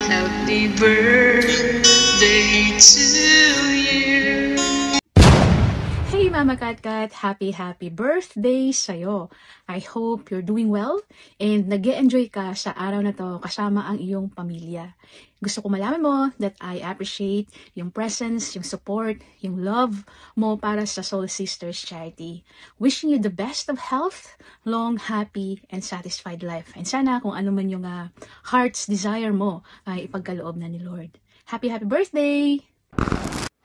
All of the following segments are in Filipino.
Happy birthday to you. Hey Mama Katkat, happy birthday sa'yo. I hope you're doing well and nag-e-enjoy ka sa araw na to kasama ang iyong pamilya. Gusto ko malaman mo that I appreciate yung presence, yung support, yung love mo para sa Soul Sisters Charity. Wishing you the best of health, long, happy, and satisfied life. And sana kung ano man yung heart's desire mo ay ipagkaloob na ni Lord. Happy birthday!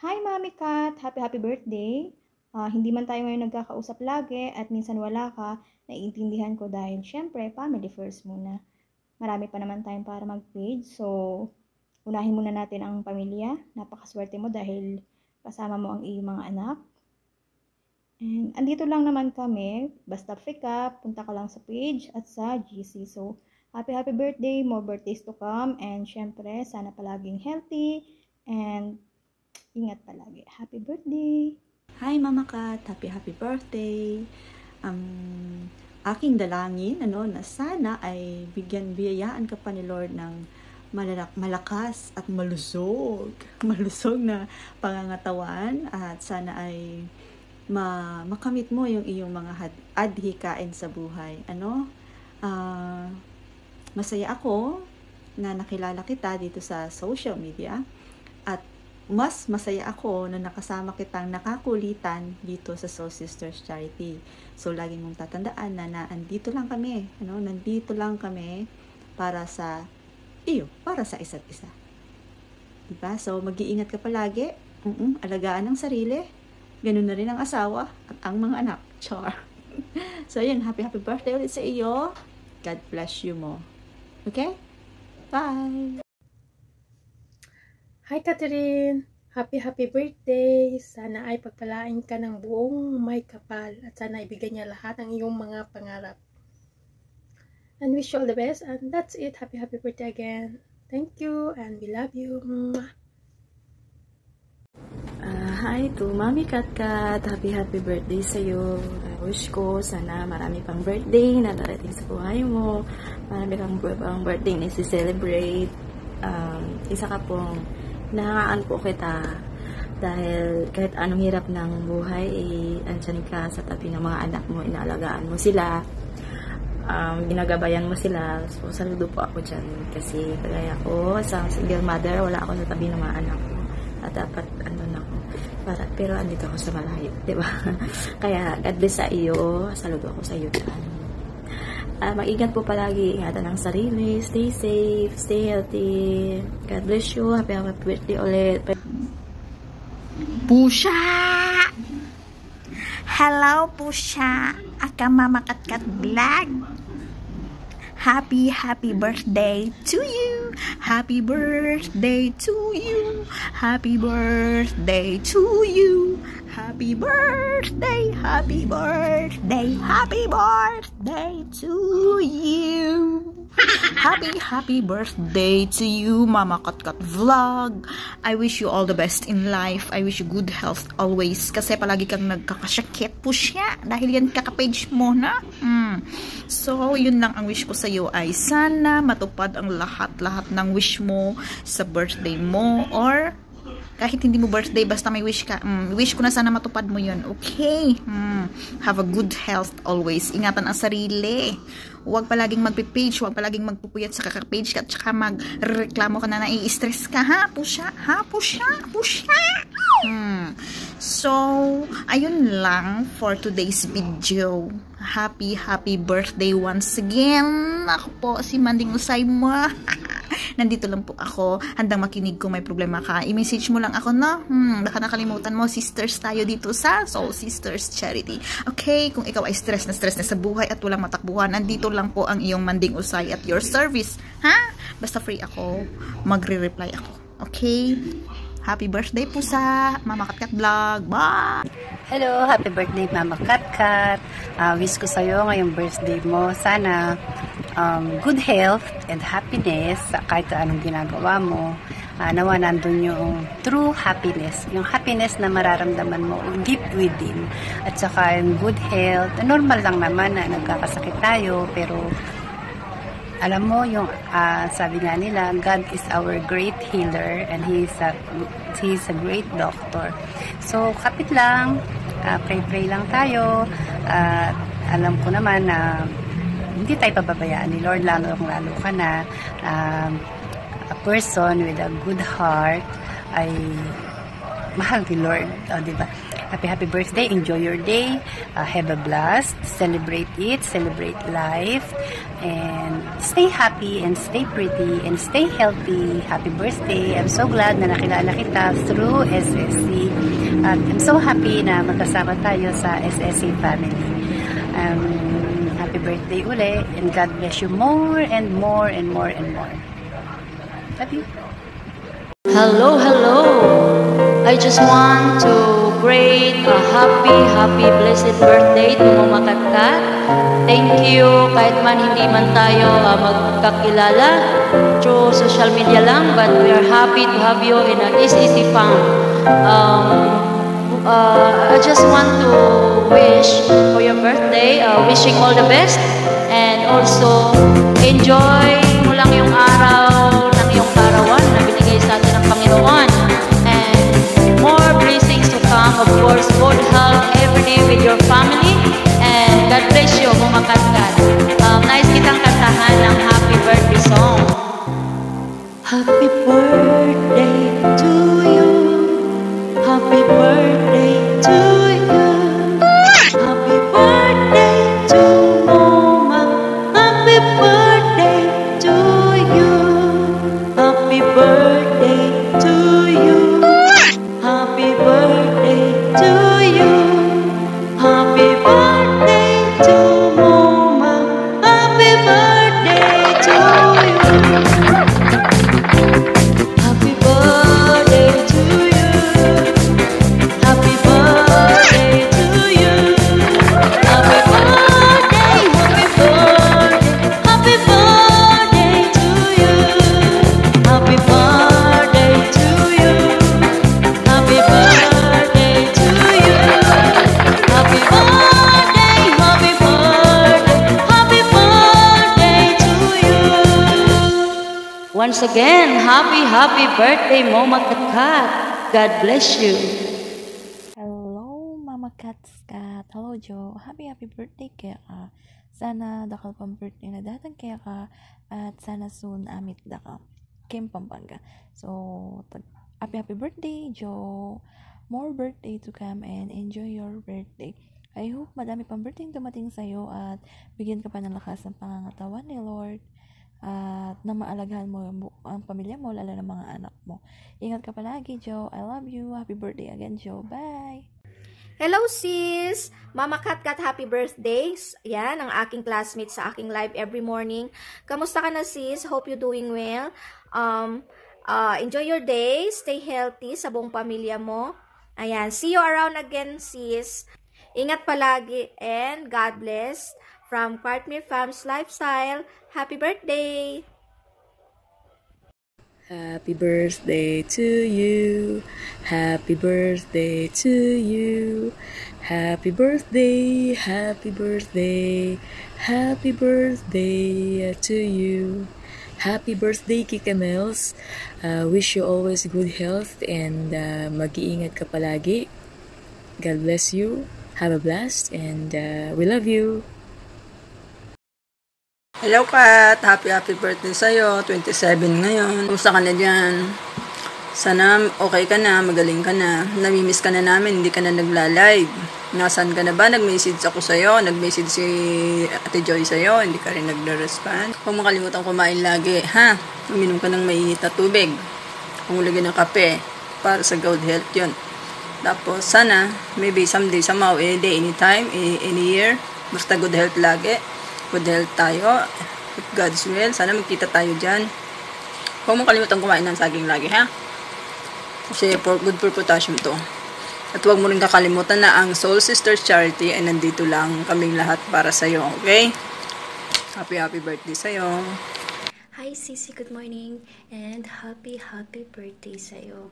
Hi Mami Kat! Happy birthday! Hindi man tayo ngayon nagkakausap lagi at minsan wala ka, naiintindihan ko dahil syempre family first muna. Marami pa naman tayong para mag-page, so unahin muna natin ang pamilya. Napakaswerte mo dahil kasama mo ang iyong mga anak. And andito lang naman kami, basta pick up, punta ka lang sa page at sa GC. So happy birthday, more birthdays to come, and syempre sana palaging healthy and ingat palagi. Happy birthday! Hi Mama Kat, happy birthday. Aking dalangin na sana ay biyayaan ka pa ni Lord ng malakas at malusog na pangangatawan, at sana ay makamit mo yung iyong mga adhikain sa buhay. Masaya ako na nakilala kita dito sa social media, at mas masaya ako na nakasama kitang nakakulitan dito sa Soul Sisters Charity. So, lagi mong tatandaan na nandito lang kami, nandito lang kami para sa para sa isa't isa. Diba? So, mag-iingat ka palagi, alagaan ang sarili, ganun na rin ang asawa at ang mga anak. Char. So, yun, happy birthday ulit sa iyo. God bless you mo. Okay? Bye! Hi Catherine! Happy birthday! Sana ay pagpalain ka ng buong may kapal at sana ibigay niya lahat ng iyong mga pangarap. And wish you all the best, and that's it. Happy birthday again. Thank you and we love you. Hi to Mami Katkat, happy birthday sa'yo. I wish ko sana marami pang birthday na darating sa buhay mo. Marami kang birthday na i-celebrate. Isa ka pong nahangaan po kita dahil kahit anong hirap ng buhay, andyan ka sa tabi ng mga anak mo, inaalagaan mo sila, ginagabayan mo sila. So, saludo po ako dyan kasi kagaya ko, sa single mother, wala ako sa tabi ng mga anak ko. At dapat, pero andito ako sa malayo, diba? Kaya, God bless sa iyo, saludo ako sa iyo dyan. Mag-ingat po palagi, ingatan ang sarili, stay safe, stay healthy. God bless you, happy birthday ulit. Pusha! Hello, Pusha! Aka Mama Katkat Vlog. Happy birthday to you. Happy birthday to you. Happy birthday to you. Happy birthday to you. Happy birthday to you, Mama Katkat Vlog. I wish you all the best in life. I wish you good health always. Kasi palagi kang nagkakasyakit po siya. Dahil yan kakapage mo na. So, yun lang ang wish ko sa iyo ay sana matupad ang lahat ng wish mo sa birthday mo, or kahit hindi mo birthday, basta may wish ka, wish ko na sana matupad mo yun. Okay? Have a good health always. Ingatan ang sarili. Huwag palaging magpipage, huwag palaging magpupuyat sa kakapage ka, at saka magreklamo ka na nai-stress ka, ha? Pusha. So, ayun lang for today's video. Happy birthday once again. Ako po si Manding Usay mo. Nandito lang po ako, handang makinig kung may problema ka. I-message mo lang ako, no? Baka nakalimutan mo, sisters tayo dito sa Soul Sisters Charity. Okay, kung ikaw ay stress na sa buhay at walang matakbuhan, nandito lang po ang iyong Manding Usay at your service. Ha? Basta free ako, magre-reply ako. Okay? Happy birthday po sa Mama Katkat Vlog. Bye! Hello, happy birthday Mama Katkat. Wish ko sa'yo ngayong birthday mo. Sana good health and happiness kahit anong ginagawa mo. Nawa nandun yung true happiness. Yung happiness na mararamdaman mo deep within. At saka yung good health. Normal lang naman na nagkakasakit tayo, pero alam mo, yung sabi nga nila, God is our great healer and He is a great doctor. So, kapit lang, pray lang tayo. Alam ko naman na hindi tayo pababayaan ni Lord, lalo ka na a person with a good heart ay mahal ni Lord. Diba? Happy birthday, enjoy your day, have a blast, celebrate it, celebrate life, and stay happy and stay pretty and stay healthy. Happy birthday. I'm so glad na nakilala kita through SSC. At I'm so happy na magkasama tayo sa SSC family. Happy birthday uli, and God bless you more and more and more and more. Love you. Hello, hello. I just want to greet a happy, blessed birthday to Mama Katkat. Thank you kahit man hindi man tayo magkakilala through social media lang, but we are happy to have you in an SEC Farm. I just want to wish for your birthday, wishing all the best, and also enjoy mo lang yung araw ng iyong karawan na binigay sa atin ng Panginoon, and more blessings to come, of course, good health every day with your family, and God bless you, Mama Katkat. Nice kitang kantahan ng happy birthday song. Happy birthday to you, happy birthday to you, happy birthday to Mama, happy birthday to you, happy birthday to you, happy birthday to you, happy birthday to Mama, happy birthday to you, happy birthday to you, happy birthday to you, happy birthday, happy birthday to you, happy birthday to you, happy birthday to you, happy birthday, happy birthday to you. Once again, happy birthday, Mama Katkat. God bless you. Hello, Mama Kat. Hello, Joe. Happy birthday kaya ka. Sana dakal pang birthday na datang kaya ka at sana soon amit daka. Kim Pampanga. So, happy birthday, Joe. More birthday to come and enjoy your birthday. I hope madami pang birthday dumating sa'yo at bigyan ka pa ng lakas ng pangangatawan ni Lord. At na maalagahan mo ang pamilya mo, lalo ng mga anak mo. Ingat ka palagi, Joe. I love you. Happy birthday again, Joe. Bye! Hello sis! Mama Katkat, happy birthdays! Yan, ang aking classmate sa aking live every morning. Kamusta ka na sis? Hope you're doing well. Enjoy your day. Stay healthy sa buong pamilya mo. Ayan, see you around again sis. Ingat palagi and God bless. From Partner Farms Lifestyle, happy birthday! Happy birthday to you. Happy birthday to you. Happy birthday, happy birthday. Happy birthday to you. Happy birthday, Kika Mels. Wish you always good health and mag-iingat ka palagi. God bless you. Have a blast and we love you. Hello Kat, happy birthday sa'yo, 27 ngayon. Kumusta ka na dyan? Sana okay ka na, magaling ka na. Namimiss ka na namin, hindi ka na nagla-live. Nasaan ka na ba? Nag-message ako sa'yo, nag-message si Ate Joy sa'yo, hindi ka rin nagre-respond. Huwag makalimutan kumain lagi, ha? Uminom ka ng mainit na tubig. Umulagay ng kape, para sa good health yun. Tapos sana, maybe someday, somehow, any day, anytime, any year, basta good health lagi. Good health tayo, with God's will. Sana magkita tayo dyan. Huwag mong kalimutan kumain ng saging lagi, ha? Kasi good for potassium to. At huwag mo rin kakalimutan na ang Soul Sisters Charity ay nandito lang kaming lahat para sa'yo, okay? Happy birthday sa'yo. Hi Sisi, good morning and happy birthday sa'yo.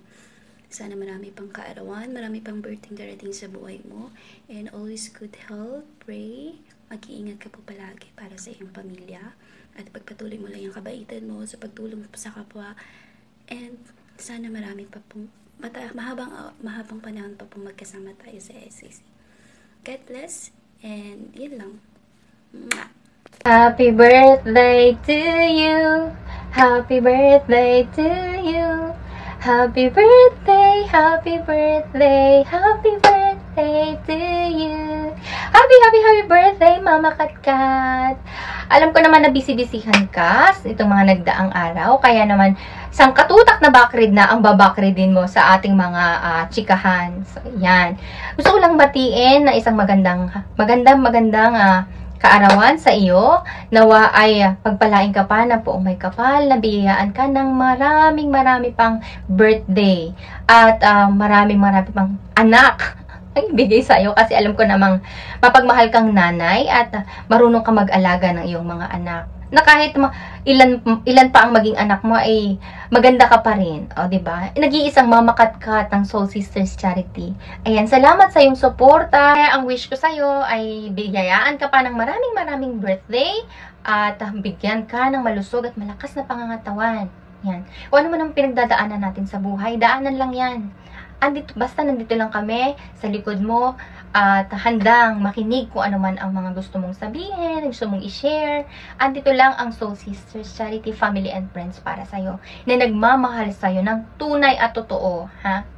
Sana marami pang kaarawan, marami pang birthday darating sa buhay mo, and always good health, pray, mag-iingat ka po palagi para sa iyong pamilya, at pagpatuloy mo lang yung kabaitan mo sa pagtulong sa kapwa. And sana marami pa pong mahabang panahon pa pong magkasama tayo sa SCC. God bless, and yun lang. Happy birthday to you. Happy birthday to you. Happy birthday, happy birthday, happy birthday to you. Happy birthday, Mama Katkat. Alam ko naman na busy-busyhan ka itong mga nagdaang araw, kaya naman sangkatutak na backread na ang babakreadin mo sa ating mga chikahan. So, yan. Gusto ko lang batiin na isang magandang kaarawan sa iyo. Nawa ay pagpalain ka pa na poong may kapal, nabiyayaan ka ng marami pang birthday at marami pang anak ang ibigay sa iyo, kasi alam ko namang mapagmahal kang nanay at marunong ka mag-alaga ng iyong mga anak. Na kahit ilan pa ang maging anak mo ay maganda ka pa rin. O, diba? Nag-iisang Mama Katkat ng Soul Sisters Charity. Ayan, salamat sa iyong suporta. Ang wish ko sa iyo ay bigayaan ka pa ng maraming birthday at bigyan ka ng malusog at malakas na pangangatawan. Yan. Kung ano man ang pinagdadaanan natin sa buhay, daanan lang yan. Basta nandito lang kami sa likod mo at handang makinig kung ano man ang mga gusto mong sabihin, gusto mong i-share. Andito lang ang Soul Sisters Charity Family and Friends para sa'yo, na nagmamahal sa'yo ng tunay at totoo, ha?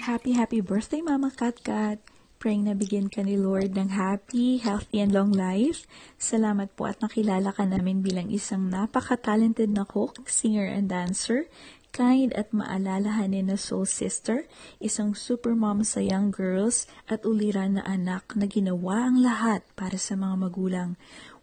Happy birthday, Mama Katkat! Praying na bigyan ka ni Lord ng happy, healthy, and long life. Salamat po at nakilala ka namin bilang isang napaka-talented na cook, singer, and dancer. Kind at maalalahanin na soul sister, isang super mom sa young girls at uliran na anak na ginawa ang lahat para sa mga magulang.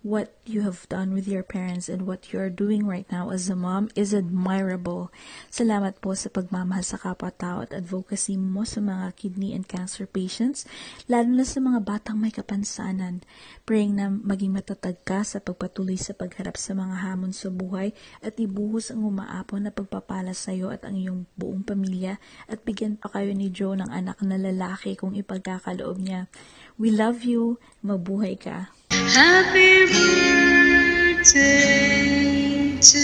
What you have done with your parents and what you are doing right now as a mom is admirable. Salamat po sa pagmamahal sa kapwa-tao at advocacy mo sa mga kidney and cancer patients, lalo na sa mga batang may kapansanan. Praying na maging matatag ka sa pagpatuloy sa pagharap sa mga hamon sa buhay at ibuhos ang umaapon na pagpapala sa iyo at ang iyong buong pamilya, at bigyan pa kayo ni Joe ng anak na lalaki kung ipagkakaloob niya. We love you. Mabuhay ka. Happy birthday to